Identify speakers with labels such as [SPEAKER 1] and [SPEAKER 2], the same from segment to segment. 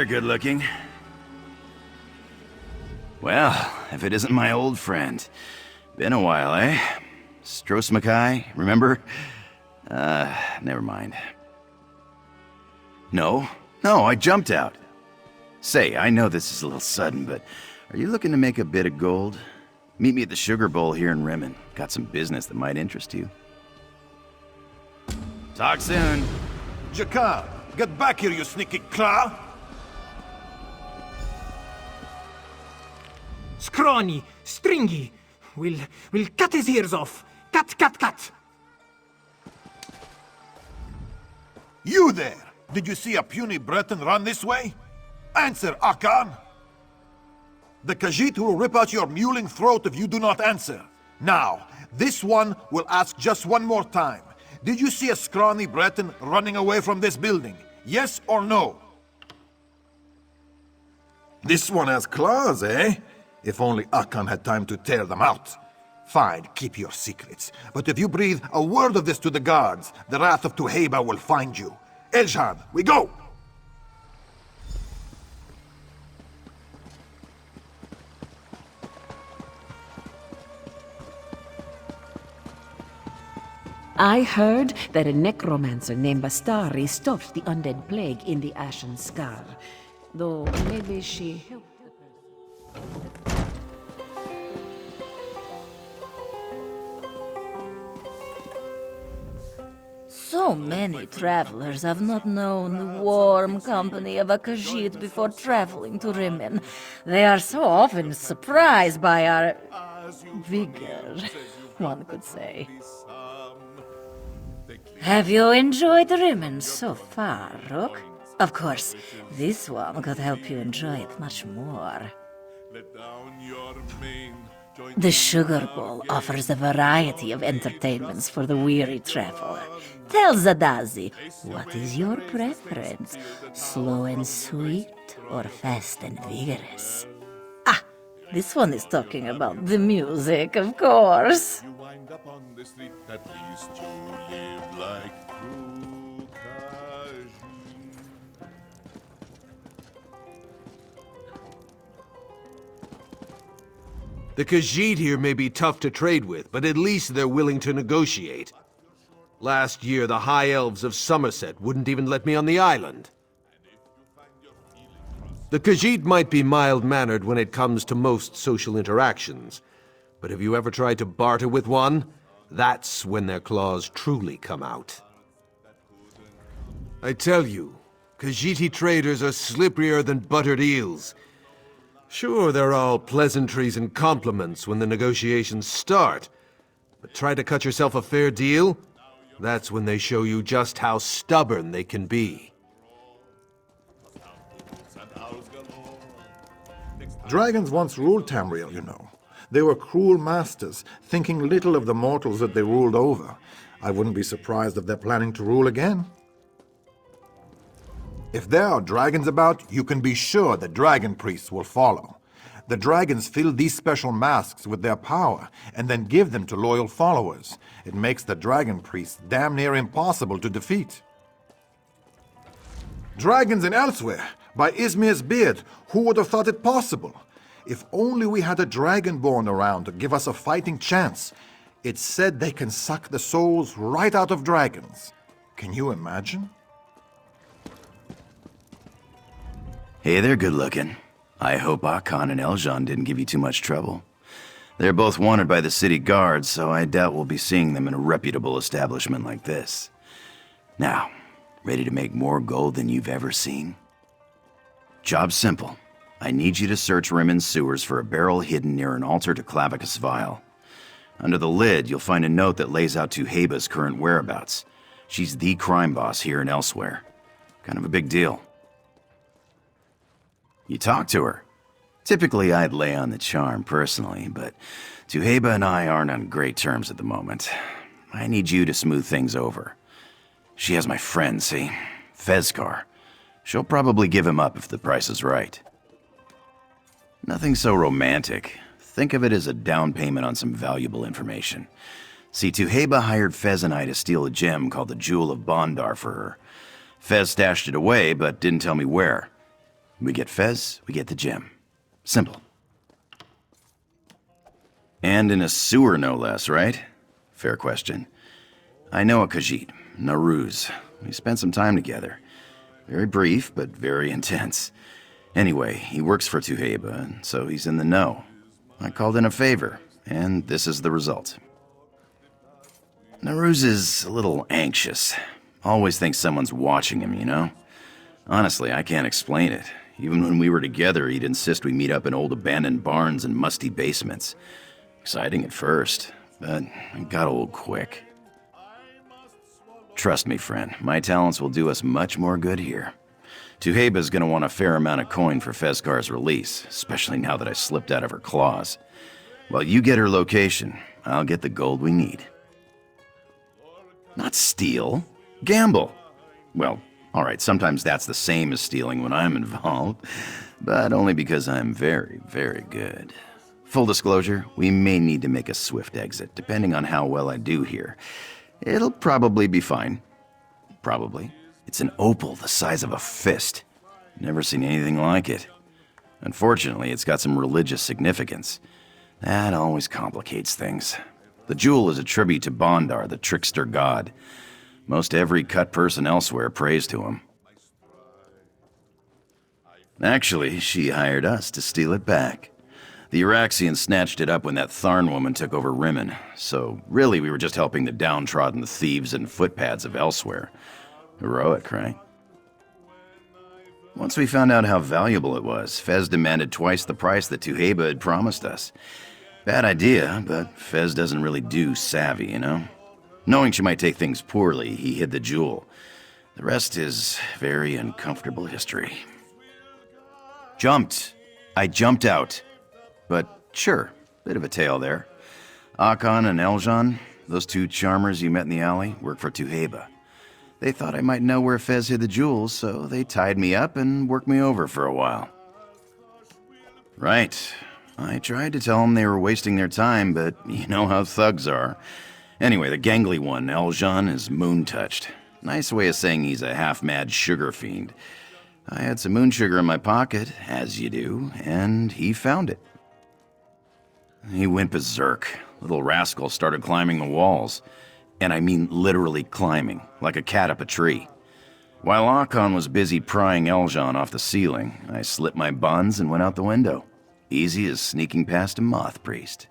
[SPEAKER 1] there, good looking. Well, if it isn't my old friend. Been a while, eh? Strosmakai, remember? Never mind. No, I jumped out. Say, I know this is a little sudden, but are you looking to make a bit of gold? Meet me at the Sugar Bowl here in Rimmen. Got some business that might interest you. Talk soon.
[SPEAKER 2] Jakarn, get back here, you sneaky claw!
[SPEAKER 3] Scrawny, stringy. We'll cut his ears off. Cut.
[SPEAKER 2] You there! Did you see a puny Breton run this way? Answer, Akan! The Khajiit will rip out your mewling throat if you do not answer. Now, this one will ask just one more time. Did you see a scrawny Breton running away from this building? Yes or no? This one has claws, eh? If only Akan had time to tear them out. Fine, keep your secrets. But if you breathe a word of this to the guards, the wrath of Tuheba will find you. Eljan, we go!
[SPEAKER 4] I heard that a necromancer named Bastari stopped the undead plague in the Ashen Scar. Though maybe she helped.
[SPEAKER 5] So many travelers have not known the warm company of a Khajiit before traveling to Rimmen. They are so often surprised by our vigor, one could say. Have you enjoyed Rimmen so far, Rook? Of course, this one could help you enjoy it much more. The Sugar Bowl offers a variety of entertainments for the weary traveler. Tell Zadazi, what is your preference? Slow and sweet, or fast and vigorous? Ah, this one is talking about the music, of course. You wind up on the street, at least you live like true Khajiit.
[SPEAKER 6] The Khajiit here may be tough to trade with, but at least they're willing to negotiate. Last year, the High Elves of Somerset wouldn't even let me on the island. The Khajiit might be mild-mannered when it comes to most social interactions, but have you ever tried to barter with one? That's when their claws truly come out. I tell you, Khajiiti traders are slipperier than buttered eels. Sure, they're all pleasantries and compliments when the negotiations start, but try to cut yourself a fair deal? That's when they show you just how stubborn they can be.
[SPEAKER 2] Dragons once ruled Tamriel, you know. They were cruel masters, thinking little of the mortals that they ruled over. I wouldn't be surprised if they're planning to rule again. If there are dragons about, you can be sure the dragon priests will follow. The dragons fill these special masks with their power, and then give them to loyal followers. It makes the dragon priests damn near impossible to defeat. Dragons in Elsweyr, by Izmir's beard, who would have thought it possible? If only we had a dragonborn around to give us a fighting chance. It's said they can suck the souls right out of dragons. Can you imagine?
[SPEAKER 1] Hey there, good looking. I hope Akan and Eljan didn't give you too much trouble. They're both wanted by the city guards, so I doubt we'll be seeing them in a reputable establishment like this. Now, ready to make more gold than you've ever seen? Job's simple. I need you to search Rimmen's sewers for a barrel hidden near an altar to Clavicus Vile. Under the lid, you'll find a note that lays out Tuheba's current whereabouts. She's the crime boss here in Elsweyr. Kind of a big deal. You talk to her. Typically, I'd lay on the charm personally, but Tuheba and I aren't on great terms at the moment. I need you to smooth things over. She has my friend, see? Fezcar. She'll probably give him up if the price is right. Nothing so romantic. Think of it as a down payment on some valuable information. See, Tuheba hired Fez and I to steal a gem called the Jewel of Baan Dar for her. Fez stashed it away, but didn't tell me where. We get Fez, we get the gem. Simple. And in a sewer, no less, right? Fair question. I know a Khajiit, Naruz. We spent some time together. Very brief, but very intense. Anyway, he works for Tuheba, and so he's in the know. I called in a favor, and this is the result. Naruz is a little anxious. Always thinks someone's watching him, you know? Honestly, I can't explain it. Even when we were together, he'd insist we meet up in old abandoned barns and musty basements. Exciting at first, but it got old quick. Trust me, friend, my talents will do us much more good here. Tuheba's gonna want a fair amount of coin for Fezkar's release, especially now that I slipped out of her claws. While you get her location, I'll get the gold we need. Not steal, gamble. Well, alright, sometimes that's the same as stealing when I'm involved, but only because I'm very, very good. Full disclosure, we may need to make a swift exit, depending on how well I do here. It'll probably be fine. Probably. It's an opal the size of a fist. Never seen anything like it. Unfortunately, it's got some religious significance. That always complicates things. The jewel is a tribute to Baan Dar, the trickster god. Most every cut person elsewhere prays to him. Actually, she hired us to steal it back. The Iraxians snatched it up when that Tharn woman took over Rimmen, so really we were just helping the downtrodden, the thieves and footpads of Elsweyr. Heroic, right? Once we found out how valuable it was, Fez demanded twice the price that Tuheba had promised us. Bad idea, but Fez doesn't really do savvy, you know? Knowing she might take things poorly, he hid the jewel. The rest is very uncomfortable history. I jumped out. But sure, bit of a tale there. Jakarn and Eljan, those two charmers you met in the alley, work for Tuheba. They thought I might know where Fez hid the jewels, so they tied me up and worked me over for a while. Right. I tried to tell them they were wasting their time, but you know how thugs are. Anyway, the gangly one, Eljan, is moon-touched. Nice way of saying he's a half-mad sugar fiend. I had some moon sugar in my pocket, as you do, and he found it. He went berserk. Little rascal started climbing the walls. And I mean literally climbing, like a cat up a tree. While Jakarn was busy prying Eljan off the ceiling, I slipped my buns and went out the window. Easy as sneaking past a moth priest.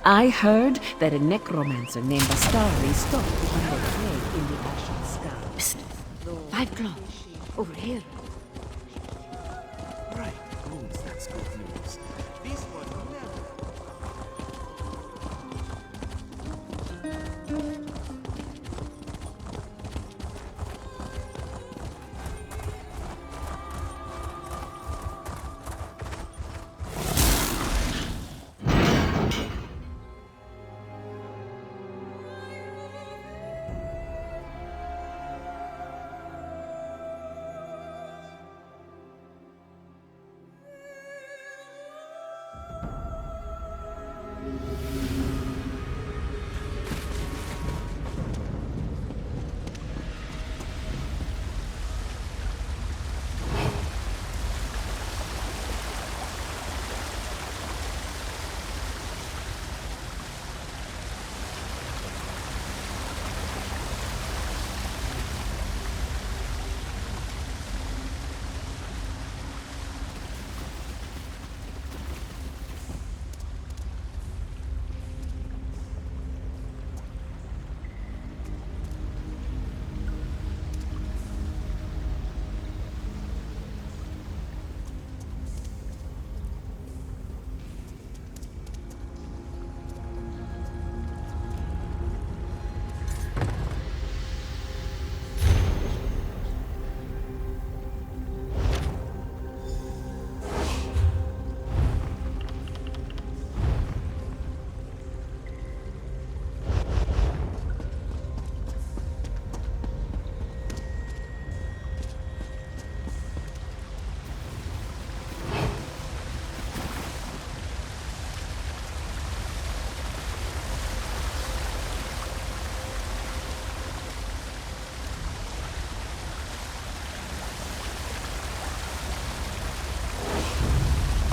[SPEAKER 4] I heard that a necromancer named Bastari stopped the undead plague in the Ashen Sky.
[SPEAKER 5] Psst. 5 o'clock. Over here.
[SPEAKER 7] Right, good, that's good news. This one will never.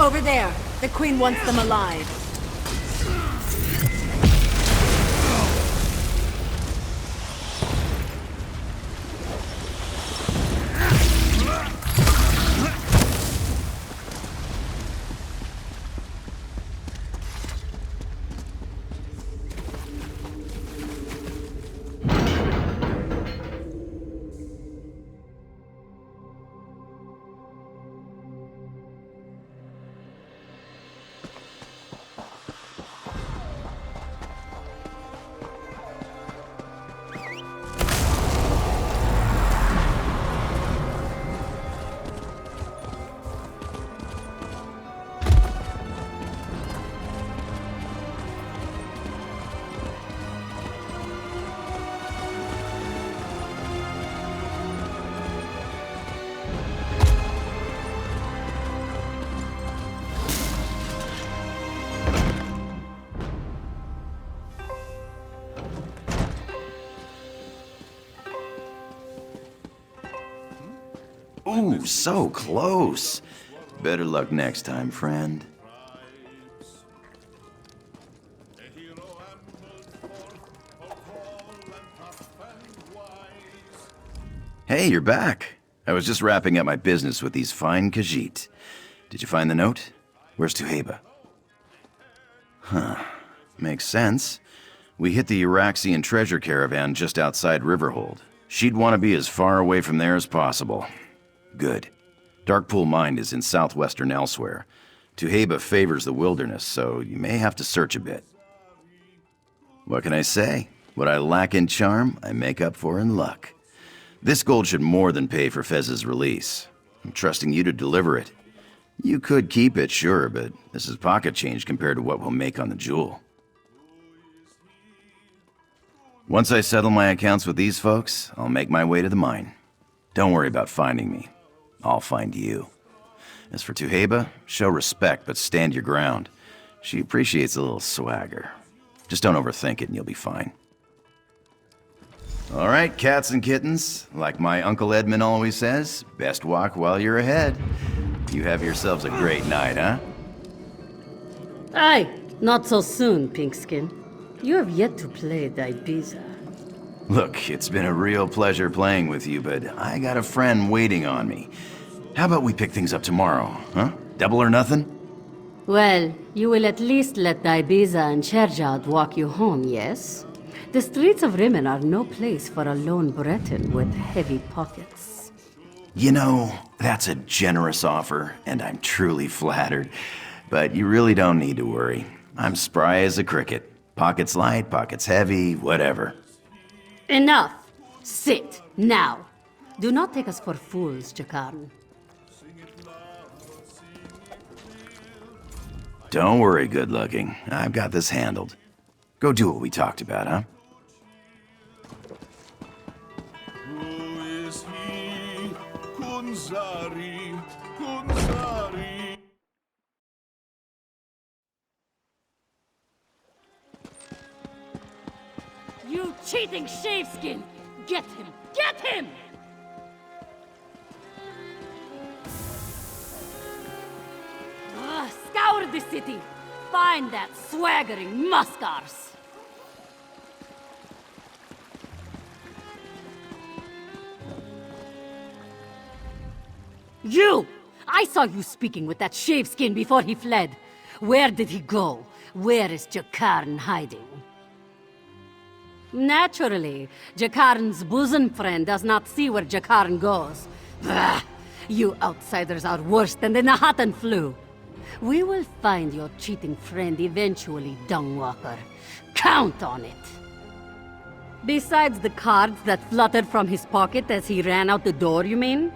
[SPEAKER 8] Over there. The Queen wants them alive.
[SPEAKER 1] Ooh, so close. Better luck next time, friend. Hey, you're back. I was just wrapping up my business with these fine Khajiit. Did you find the note? Where's Tuheba? Huh. Makes sense. We hit the Uraxian treasure caravan just outside Riverhold. She'd want to be as far away from there as possible. Good. Darkpool Mine is in southwestern Elsweyr. Tuheba favors the wilderness, so you may have to search a bit. What can I say? What I lack in charm, I make up for in luck. This gold should more than pay for Fez's release. I'm trusting you to deliver it. You could keep it, sure, but this is pocket change compared to what we'll make on the jewel. Once I settle my accounts with these folks, I'll make my way to the mine. Don't worry about finding me. I'll find you. As for Tuheba, show respect, but stand your ground. She appreciates a little swagger. Just don't overthink it and you'll be fine. All right, cats and kittens. Like my Uncle Edmund always says, best walk while you're ahead. You have yourselves a great night, huh?
[SPEAKER 5] Aye, not so soon, Pinkskin. You have yet to play the Ibiza.
[SPEAKER 1] Look, it's been a real pleasure playing with you, but I got a friend waiting on me. How about we pick things up tomorrow, huh? Double or nothing?
[SPEAKER 5] Well, you will at least let the Ibiza and Sherjad walk you home, yes? The streets of Rimmen are no place for a lone Breton with heavy pockets.
[SPEAKER 1] You know, that's a generous offer, and I'm truly flattered. But you really don't need to worry. I'm spry as a cricket. Pockets light, pockets heavy, whatever.
[SPEAKER 5] Enough! Sit, now! Do not take us for fools, Jakarn.
[SPEAKER 1] Don't worry, good-looking. I've got this handled. Go do what we talked about, huh?
[SPEAKER 7] Who is he? Kunzari, Kunzari.
[SPEAKER 5] You cheating shaveskin! Get him! Get him! Scour the city! Find that swaggering muskars! You! I saw you speaking with that shaveskin before he fled. Where did he go? Where is Jakarn hiding? Naturally, Jakarn's bosom friend does not see where Jakarn goes. Bah! You outsiders are worse than the Nahatan flu. We will find your cheating friend eventually, Dungwalker. Count on it. Besides the cards that fluttered from his pocket as he ran out the door, you mean?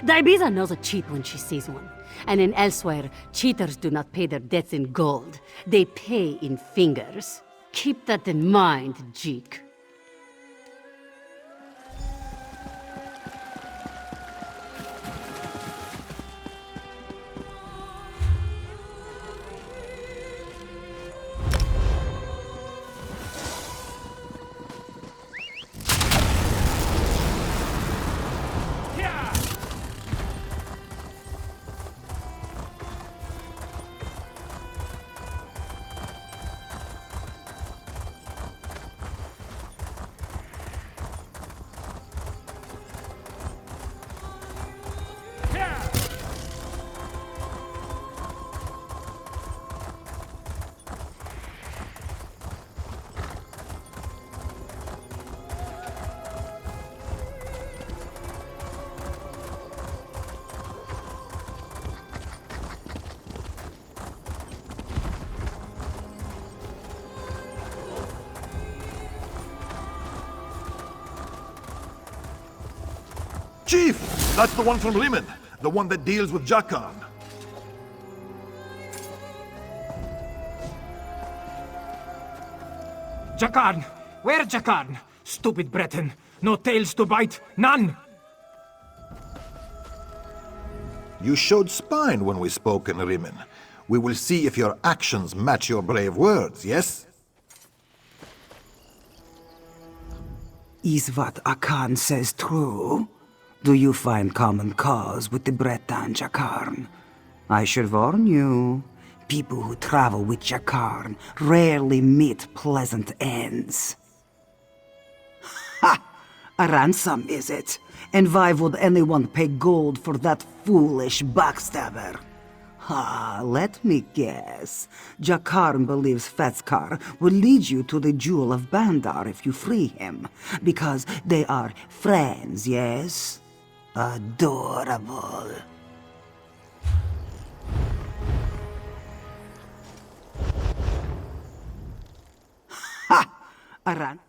[SPEAKER 5] The Ibiza knows a cheat when she sees one. And in Elsweyr, cheaters do not pay their debts in gold. They pay in fingers. Keep that in mind, Jeek.
[SPEAKER 2] Chief! That's the one from Rimmen. The one that deals with Jakarn.
[SPEAKER 3] Jakarn! Where Jakarn? Stupid Breton. No tails to bite. None!
[SPEAKER 2] You showed spine when we spoke in Rimmen. We will see if your actions match your brave words, yes?
[SPEAKER 9] Is what Akan says true? Do you find common cause with the Breton Jakarn? I should warn you, people who travel with Jakarn rarely meet pleasant ends. Ha! A ransom, is it? And why would anyone pay gold for that foolish backstabber? Ah, let me guess. Jakarn believes Fezkar will lead you to the Jewel of Baan Dar if you free him. Because they are friends, yes? Adorable. Ha! Aran.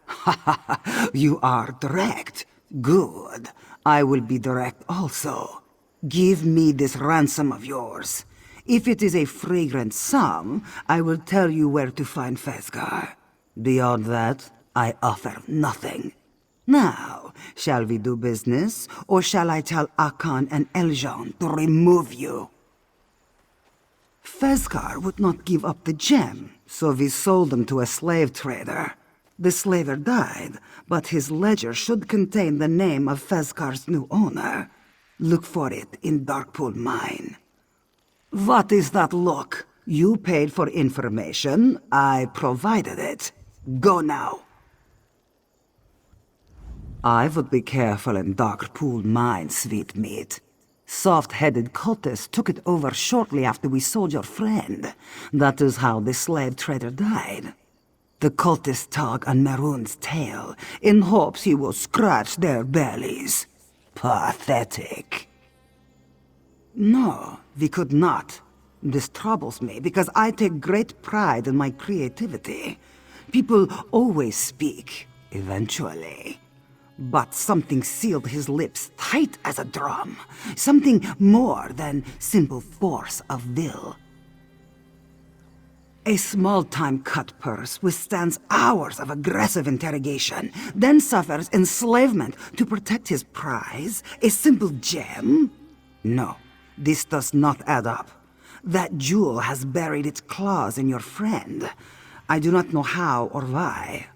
[SPEAKER 9] You are direct. Good. I will be direct also. Give me this ransom of yours. If it is a fragrant sum, I will tell you where to find Fezkar. Beyond that, I offer nothing. Now, shall we do business, or shall I tell Akan and Eljan to remove you? Fezkar would not give up the gem, so we sold them to a slave trader. The slaver died, but his ledger should contain the name of Fezkar's new owner. Look for it in Darkpool Mine. What is that look? You paid for information, I provided it. Go now. I would be careful in Darkpool Mine, sweet meat. Soft-headed cultists took it over shortly after we sold your friend. That is how the slave trader died. The cultists tug on Maroon's tail, in hopes he will scratch their bellies. Pathetic. No, we could not. This troubles me, because I take great pride in my creativity. People always speak, eventually. But something sealed his lips tight as a drum. Something more than simple force of will. A small-time cut purse withstands hours of aggressive interrogation, then suffers enslavement to protect his prize, a simple gem? No, this does not add up. That jewel has buried its claws in your friend. I do not know how or why,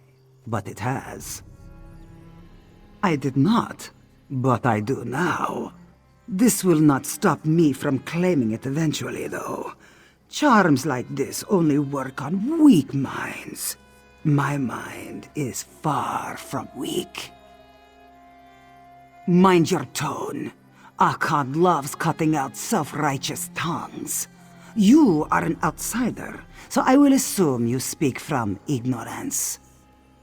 [SPEAKER 9] but it has. I did not, but I do now. This will not stop me from claiming it eventually, though. Charms like this only work on weak minds. My mind is far from weak. Mind your tone. Akkad loves cutting out self-righteous tongues. You are an outsider, so I will assume you speak from ignorance.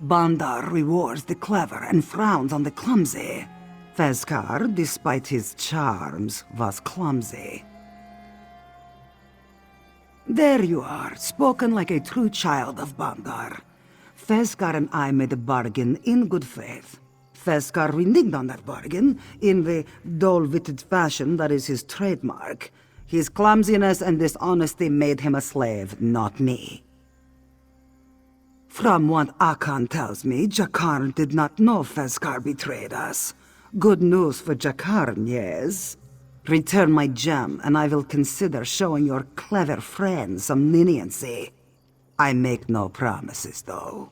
[SPEAKER 9] Baan Dar rewards the clever and frowns on the clumsy. Fezkar, despite his charms, was clumsy. There you are, spoken like a true child of Baan Dar. Fezkar and I made a bargain in good faith. Fezkar reneged on that bargain in the dull-witted fashion that is his trademark. His clumsiness and dishonesty made him a slave, not me. From what Akan tells me, Jakarn did not know Fezkar betrayed us. Good news for Jakarn, yes? Return my gem, and I will consider showing your clever friend some leniency. I make no promises, though.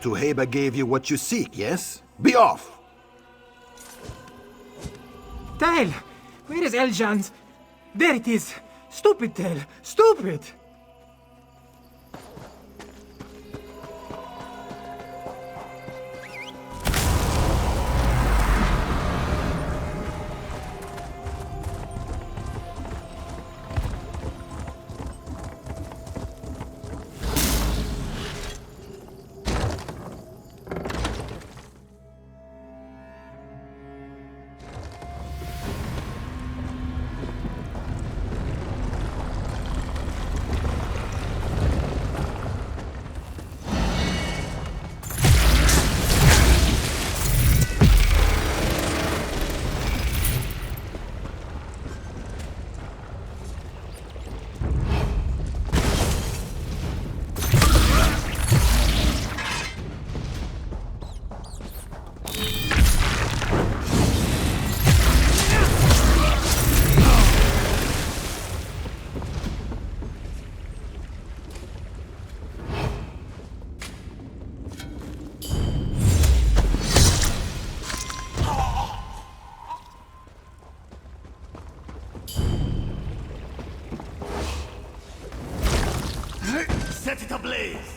[SPEAKER 2] Tuheba gave you what you seek, yes? Be off!
[SPEAKER 3] Tail! Where is Eljan's? There it is! Stupid Tail! Stupid!
[SPEAKER 2] set it ablaze!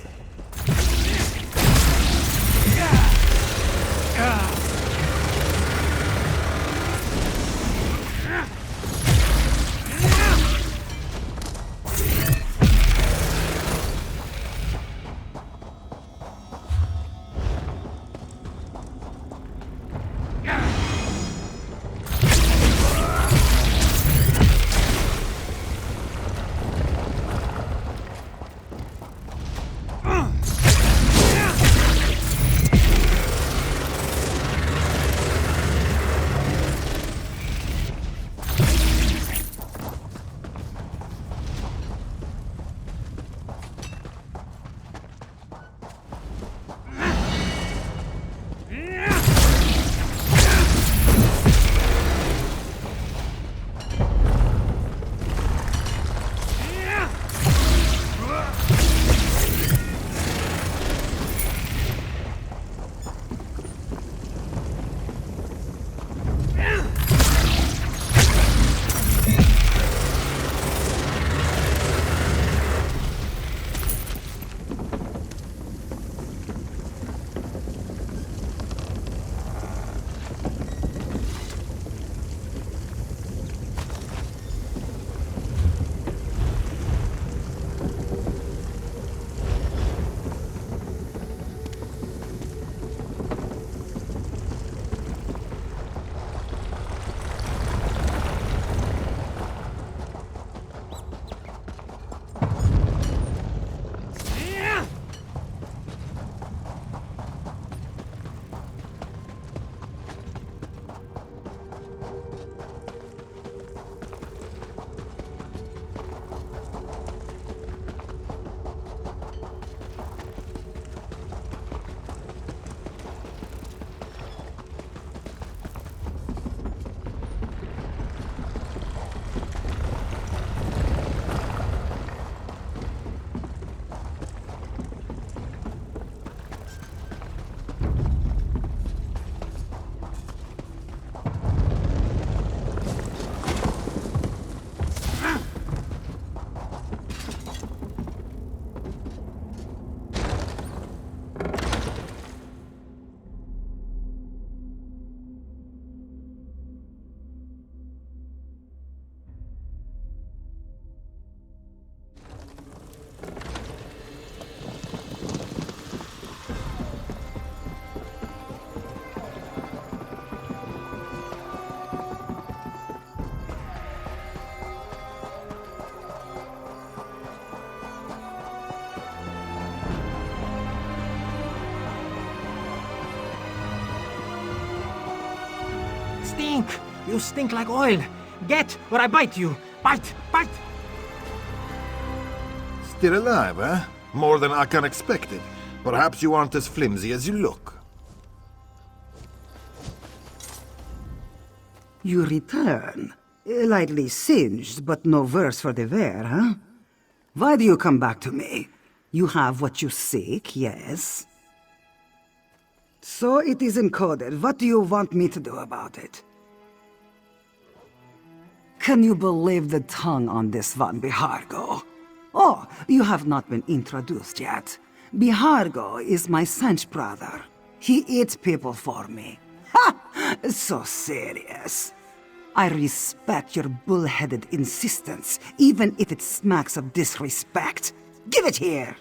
[SPEAKER 3] Stink! You stink like oil! Get, or I bite you! Bite! Bite!
[SPEAKER 2] Still alive, eh? More than Jakarn expected. Perhaps you aren't as flimsy as you look.
[SPEAKER 9] You return. Lightly singed, but no worse for the wear, huh? Why do you come back to me? You have what you seek, yes? So it is encoded. What do you want me to do about it? Can you believe the tongue on this one, Bihargo? Oh, you have not been introduced yet. Bihargo is my Sench brother. He eats people for me. Ha! So serious. I respect your bull-headed insistence, even if it smacks of disrespect. Give it here!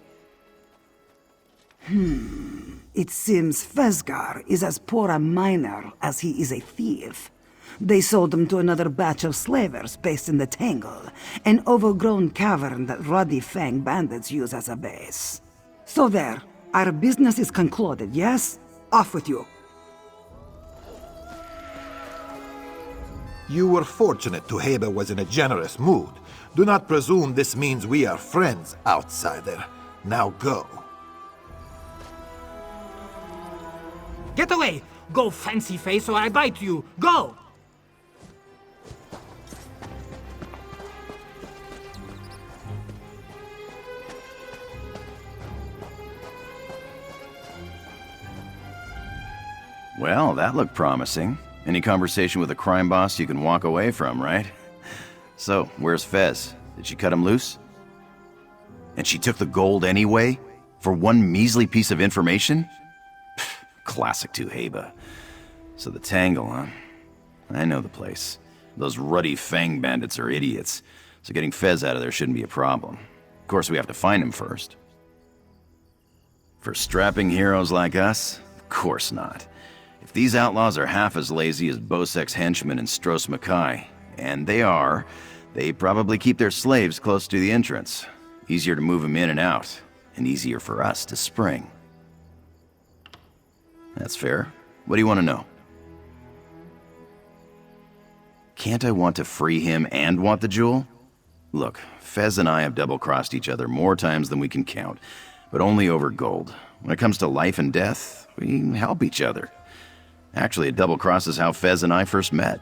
[SPEAKER 9] It seems Fesgar is as poor a miner as he is a thief. They sold him to another batch of slavers based in the Tangle, an overgrown cavern that Ruddy Fang bandits use as a base. So there, our business is concluded, yes? Off with you.
[SPEAKER 2] You were fortunate Tuheba was in a generous mood. Do not presume this means we are friends, outsider. Now go.
[SPEAKER 3] Get away! Go, fancy face, or I bite you! Go!
[SPEAKER 1] Well, that looked promising. Any conversation with a crime boss you can walk away from, right? So, where's Fez? Did she cut him loose? And she took the gold anyway? For one measly piece of information? Classic Tuheba. So the Tangle, huh? I know the place. Those ruddy Fang bandits are idiots, so getting Fez out of there shouldn't be a problem. Of course, we have to find him first. For strapping heroes like us? Of course not. If these outlaws are half as lazy as Bosek's henchmen and Stros Mackay, and they are, they probably keep their slaves close to the entrance. Easier to move them in and out, and easier for us to spring. That's fair. What do you want to know? Can't I want to free him and want the jewel? Look, Fez and I have double-crossed each other more times than we can count, but only over gold. When it comes to life and death, we help each other. Actually, a double-cross is how Fez and I first met.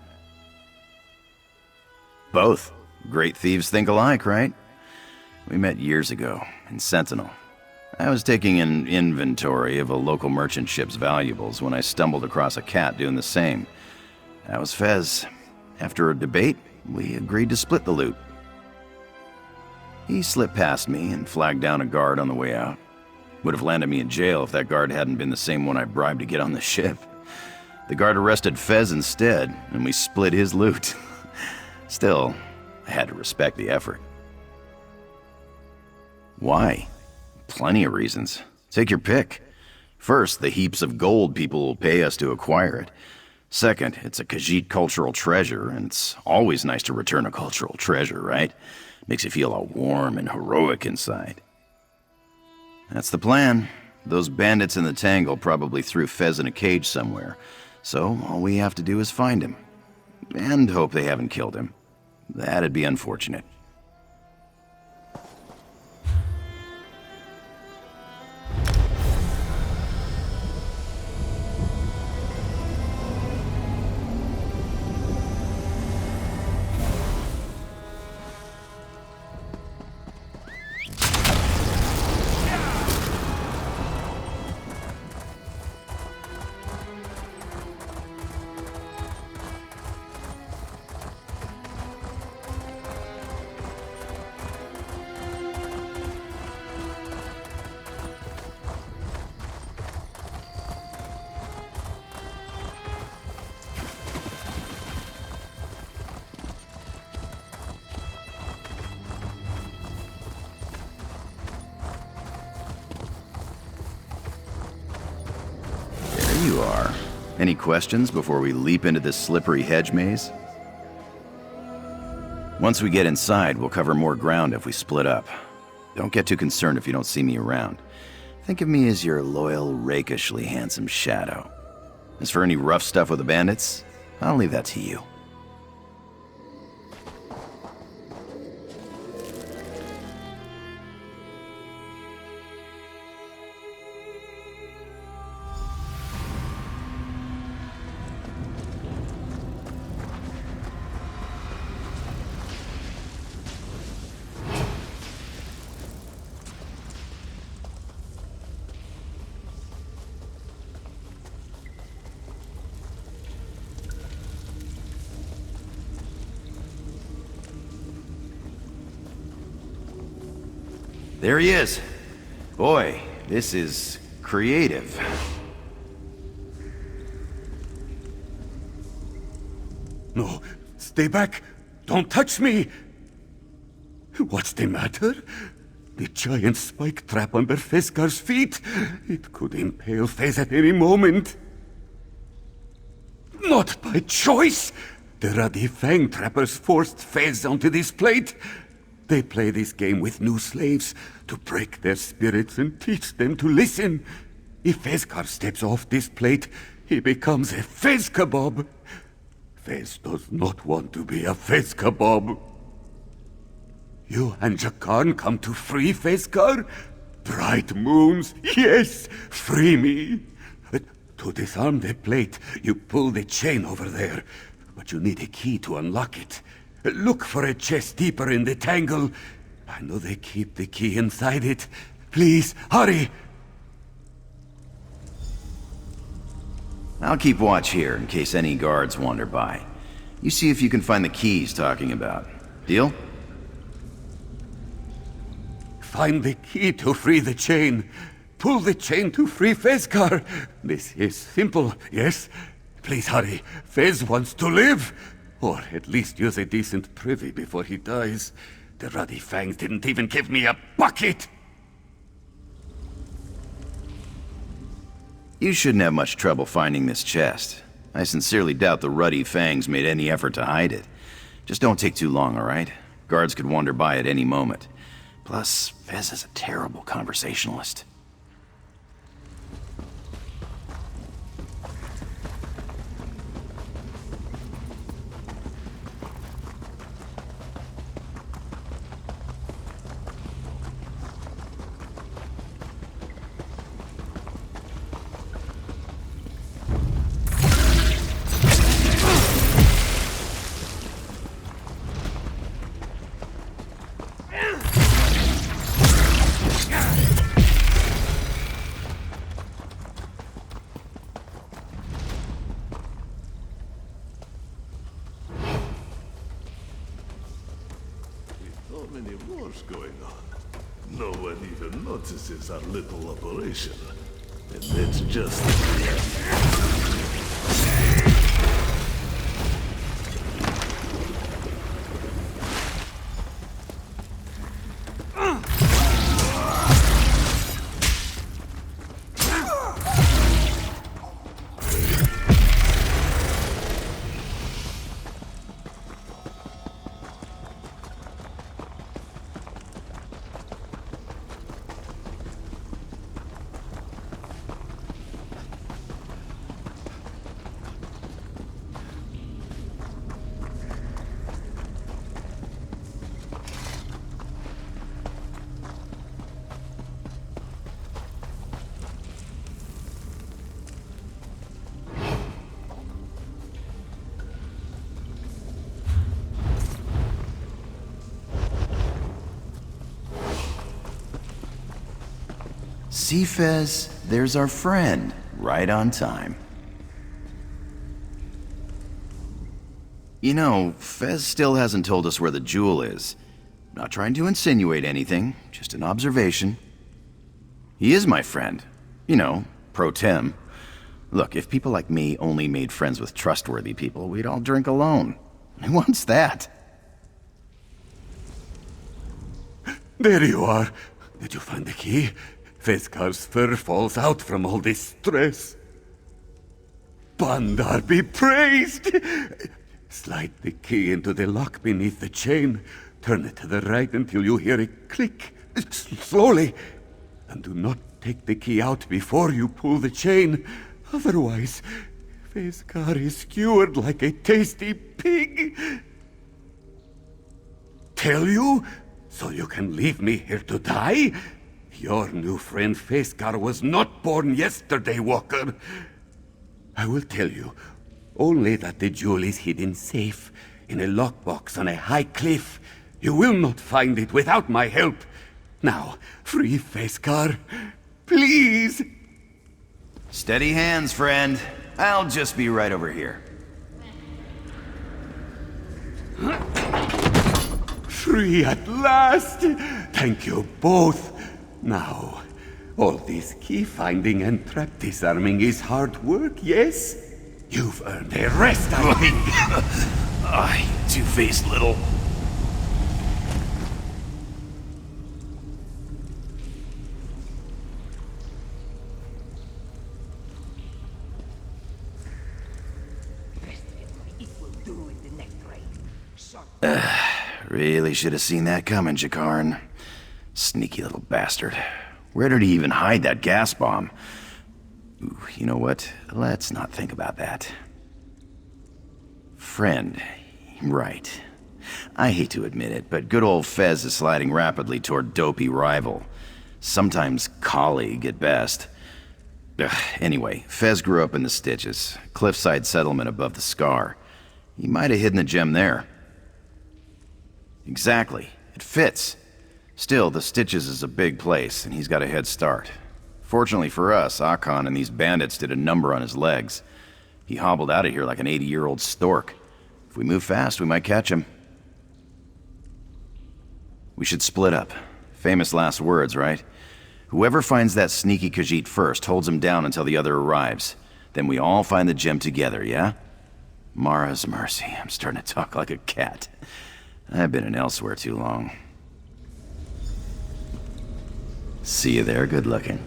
[SPEAKER 1] Both. Great thieves think alike, right? We met years ago, in Sentinel. I was taking an inventory of a local merchant ship's valuables when I stumbled across a cat doing the same. That was Fez. After a debate, we agreed to split the loot. He slipped past me and flagged down a guard on the way out. Would have landed me in jail if that guard hadn't been the same one I bribed to get on the ship. The guard arrested Fez instead, and we split his loot. Still, I had to respect the effort. Why? Plenty of reasons. Take your pick. First, the heaps of gold people will pay us to acquire it. Second, it's a Khajiit cultural treasure, and it's always nice to return a cultural treasure, right? Makes you feel all warm and heroic inside. That's the plan. Those bandits in the Tangle probably threw Fez in a cage somewhere, so all we have to do is find him. And hope they haven't killed him. That'd be unfortunate. You are. Any questions before we leap into this slippery hedge maze? Once we get inside, we'll cover more ground if we split up. Don't get too concerned if you don't see me around. Think of me as your loyal, rakishly handsome shadow. As for any rough stuff with the bandits, I'll leave that to you. There he is. Boy, this is creative.
[SPEAKER 10] No, stay back. Don't touch me. What's the matter? The giant spike trap under Feskar's feet. It could impale Fez at any moment. Not by choice. The ruddy Fang trappers forced Fez onto this plate. They play this game with new slaves to break their spirits and teach them to listen. If Fezkar steps off this plate, he becomes a Fez kebab. Fez does not want to be a Fez kebab. You and Jakarn come to free Fezkar? Bright moons, yes, free me. To disarm the plate, you pull the chain over there, but you need a key to unlock it. Look for a chest deeper in the tangle. I know they keep the key inside it. Please, hurry!
[SPEAKER 1] I'll keep watch here in case any guards wander by. You see if you can find the key he's talking about. Deal?
[SPEAKER 10] find the key to free the chain. Pull the chain to free Fezcar. This is simple, yes? Please hurry. Fez wants to live. Or at least use a decent privy before he dies. The ruddy fangs didn't even give me a bucket!
[SPEAKER 1] You shouldn't have much trouble finding this chest. I sincerely doubt the ruddy fangs made any effort to hide it. Just don't take too long, alright? Guards could wander by at any moment. Plus, Fez is a terrible conversationalist.
[SPEAKER 11] So many wars going on. No one even notices our little operation. And it's just
[SPEAKER 1] See, Fez? There's our friend. Right on time. You know, Fez still hasn't told us where the jewel is. Not trying to insinuate anything, just an observation. He is my friend. You know, pro tem. Look, if people like me only made friends with trustworthy people, we'd all drink alone. Who wants that?
[SPEAKER 10] There you are. Did you find the key? Fezcar's fur falls out from all this stress. Baan Dar be praised! Slide the key into the lock beneath the chain. Turn it to the right until you hear a click. Slowly. And do not take the key out before you pull the chain. Otherwise, Fezcar is skewered like a tasty pig. Tell you? So you can leave me here to die? Your new friend Fezcar was not born yesterday, Walker. I will tell you, only that the jewel is hidden safe in a lockbox on a high cliff. You will not find it without my help. Now, free Fezcar, please.
[SPEAKER 1] Steady hands, friend. I'll just be right over here.
[SPEAKER 10] Free at last! Thank you both. Now, all this key finding and trap disarming is hard work, yes? You've earned a rest, I think.
[SPEAKER 1] You two-faced little... Really should have seen that coming, Jakarn. Sneaky little bastard. Where did he even hide that gas bomb? Ooh, you know what? Let's not think about that. Friend. Right. I hate to admit it, but good old Fez is sliding rapidly toward dopey rival. Sometimes colleague at best. Anyway, Fez grew up in the Stitches, cliffside settlement above the Scar. He might have hidden the gem there. Exactly. It fits. Still, the Stitches is a big place, and he's got a head start. Fortunately for us, Jakarn and these bandits did a number on his legs. He hobbled out of here like an 80-year-old stork. If we move fast, we might catch him. We should split up. Famous last words, right? Whoever finds that sneaky Khajiit first holds him down until the other arrives. Then we all find the gem together, yeah? Mara's mercy, I'm starting to talk like a cat. I've been in Elsweyr too long. See you there, good looking.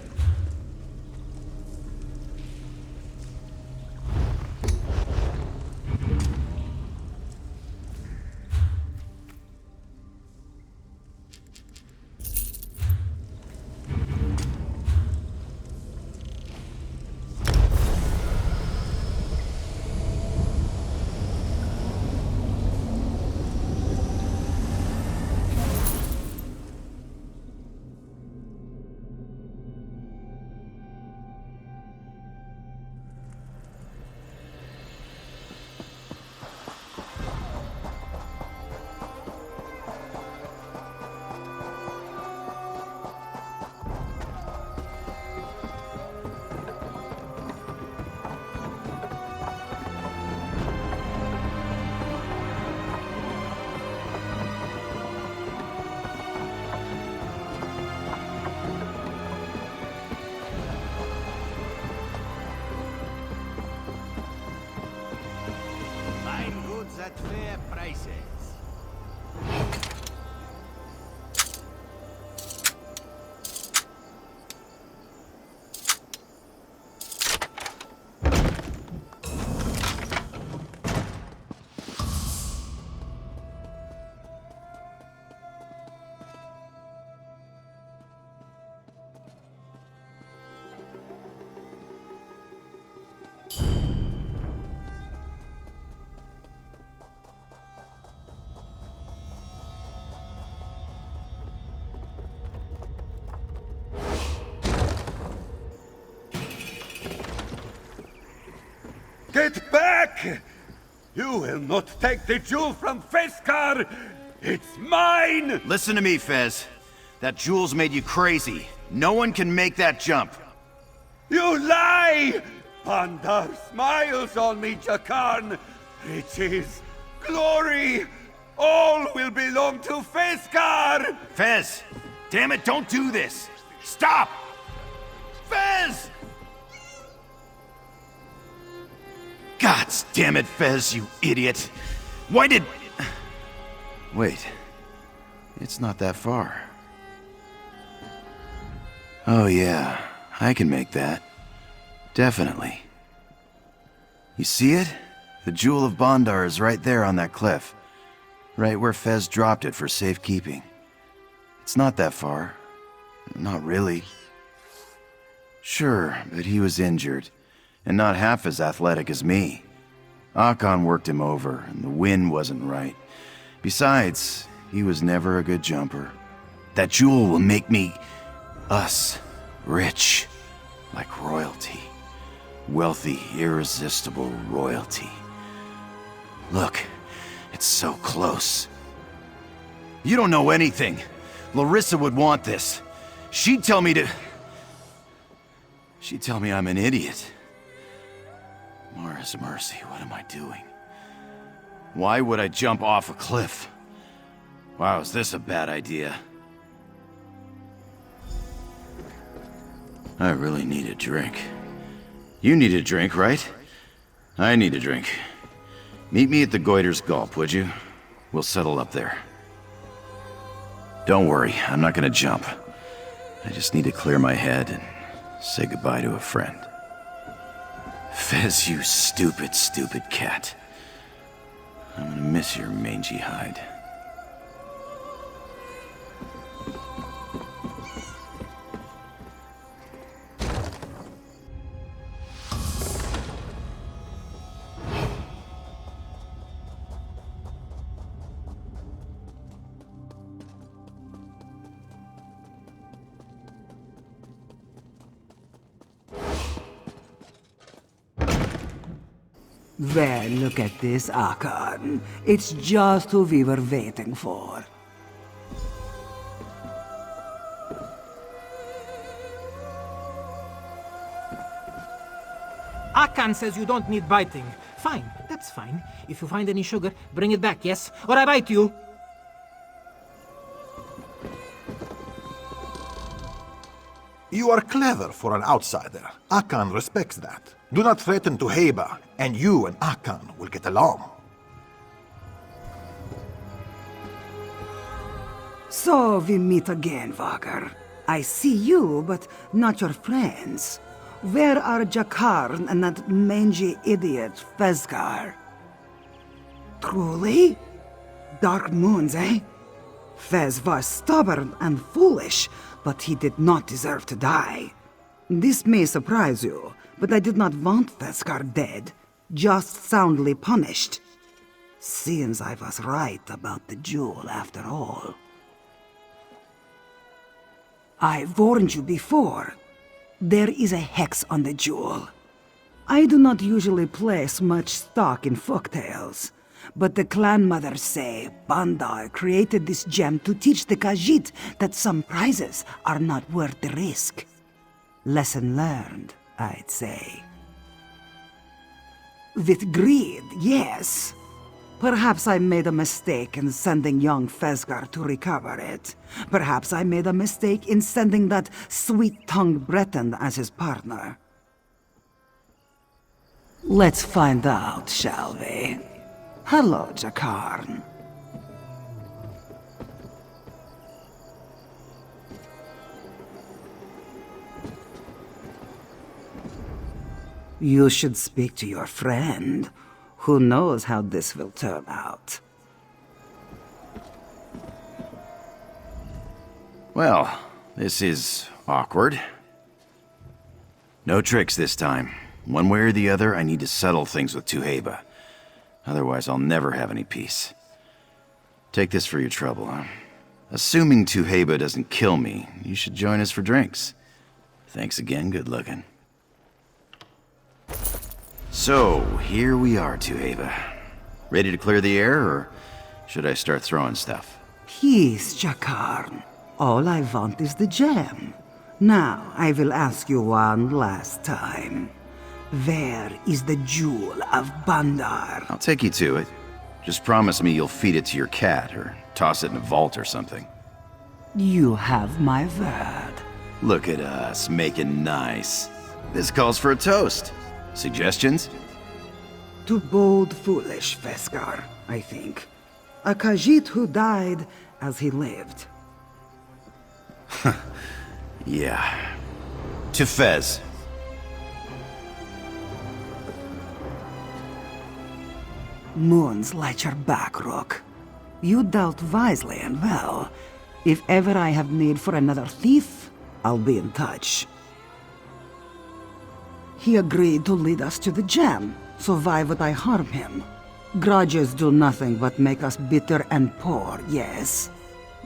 [SPEAKER 7] At fair prices.
[SPEAKER 10] Get back! You will not take the jewel from Feskar! It's mine!
[SPEAKER 1] Listen to me, Fez. That jewel's made you crazy. No one can make that jump.
[SPEAKER 10] You lie! Baan Dar smiles on me, Jakarn. Riches, glory, all will belong to Feskar!
[SPEAKER 1] Fez! Damn it, don't do this! Stop! Fez! God damn it, Fez, you idiot! Why did... Wait. It's not that far. Oh yeah, I can make that. Definitely. You see it? The Jewel of Baan Dar is right there on that cliff. Right where Fez dropped it for safekeeping. It's not that far. Not really. Sure, but he was injured. And not half as athletic as me. Jakarn worked him over, and the wind wasn't right. Besides, he was never a good jumper. That jewel will make me... us... rich. Like royalty. Wealthy, irresistible royalty. Look, it's so close. You don't know anything. Larissa would want this. She'd tell me to... She'd tell me I'm an idiot. Mara's mercy, what am I doing? Why would I jump off a cliff? Wow, is this a bad idea? I really need a drink. You need a drink, right? I need a drink. Meet me at the Goiter's Gulp, would you? We'll settle up there. Don't worry, I'm not gonna jump. I just need to clear my head and say goodbye to a friend. Fez, you stupid, stupid cat. I'm gonna miss your mangy hide.
[SPEAKER 9] Well, look at this, Jakarn. It's just who we were waiting for.
[SPEAKER 3] Jakarn says you don't need biting. Fine, that's fine. If you find any sugar, bring it back, yes? Or I bite you.
[SPEAKER 2] You are clever for an outsider. Akan respects that. Do not threaten to Heba, and you and Akan will get along.
[SPEAKER 9] So we meet again, Vagar. I see you, but not your friends. Where are Jakarn and that mangy idiot, Fezgar? Truly? Dark moons, eh? Fez was stubborn and foolish, but he did not deserve to die. This may surprise you, but I did not want Fezgar dead, just soundly punished. Seems I was right about the jewel after all. I warned you before. There is a hex on the jewel. I do not usually place much stock in folktales, but the clan mothers say Baan Dar created this gem to teach the Khajiit that some prizes are not worth the risk. Lesson learned, I'd say. With greed, yes. Perhaps I made a mistake in sending young Fezgar to recover it. Perhaps I made a mistake in sending that sweet-tongued Breton as his partner. Let's find out, shall we? Hello, Jakarn. You should speak to your friend. Who knows how this will turn out?
[SPEAKER 1] Well, this is awkward. No tricks this time. One way or the other, I need to settle things with Tuheba. Otherwise, I'll never have any peace. Take this for your trouble, huh? Assuming Tuheba doesn't kill me, you should join us for drinks. Thanks again, good looking. So, here we are, Tuheba. Ready to clear the air, or should I start throwing stuff?
[SPEAKER 9] Peace, Jakarn. All I want is the gem. Now, I will ask you one last time. Where is the jewel of Baan Dar?
[SPEAKER 1] I'll take you to it. Just promise me you'll feed it to your cat, or toss it in a vault or something.
[SPEAKER 9] You have my word.
[SPEAKER 1] Look at us, making nice. This calls for a toast. Suggestions?
[SPEAKER 9] To bold, foolish Fezgar, I think. A Khajiit who died as he lived.
[SPEAKER 1] Yeah. To Fez.
[SPEAKER 9] Moons light your back, Rook. You dealt wisely and well. If ever I have need for another thief, I'll be in touch. He agreed to lead us to the gem, so why would I harm him? Grudges do nothing but make us bitter and poor, yes.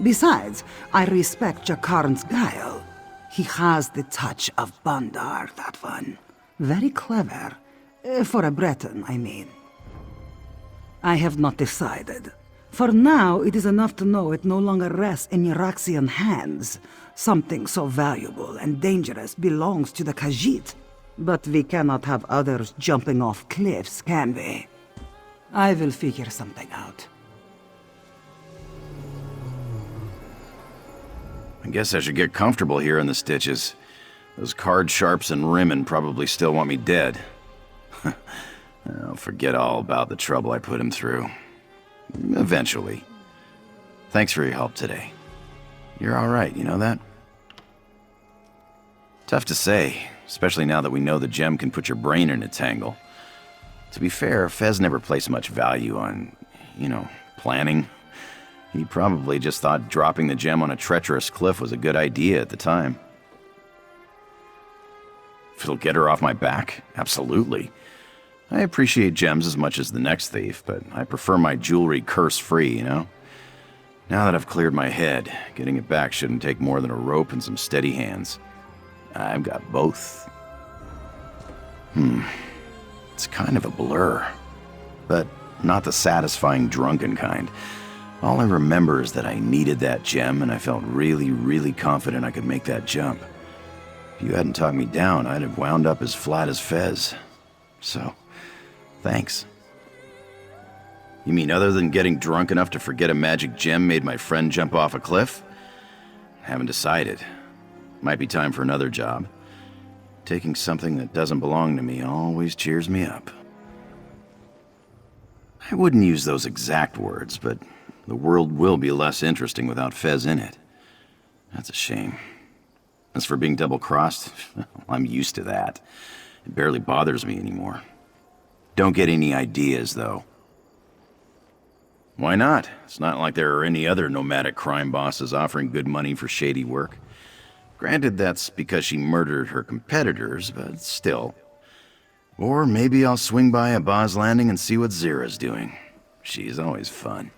[SPEAKER 9] Besides, I respect Jakarn's guile. He has the touch of Baan Dar, that one. Very clever. For a Breton, I mean. I have not decided. For now, it is enough to know it no longer rests in Iraxian hands. Something so valuable and dangerous belongs to the Khajiit. But we cannot have others jumping off cliffs, can we? I will figure something out.
[SPEAKER 1] I guess I should get comfortable here in the stitches. Those card sharps and Rimmen probably still want me dead. I'll forget all about the trouble I put him through. Eventually. Thanks for your help today. You're alright, you know that? Tough to say, especially now that we know the gem can put your brain in a tangle. To be fair, Fez never placed much value on, planning. He probably just thought dropping the gem on a treacherous cliff was a good idea at the time. If it'll get her off my back, absolutely. I appreciate gems as much as the next thief, but I prefer my jewelry curse-free, Now that I've cleared my head, getting it back shouldn't take more than a rope and some steady hands. I've got both. It's kind of a blur. But not the satisfying drunken kind. All I remember is that I needed that gem, and I felt really, really confident I could make that jump. If you hadn't talked me down, I'd have wound up as flat as Fez. So, thanks. You mean other than getting drunk enough to forget a magic gem made my friend jump off a cliff? Haven't decided. Might be time for another job. Taking something that doesn't belong to me always cheers me up. I wouldn't use those exact words, but the world will be less interesting without Fez in it. That's a shame. As for being double-crossed, I'm used to that. It barely bothers me anymore. Don't get any ideas, though. Why not? It's not like there are any other nomadic crime bosses offering good money for shady work. Granted, that's because she murdered her competitors, but still. Or maybe I'll swing by a Boz Landing and see what Zira's doing. She's always fun.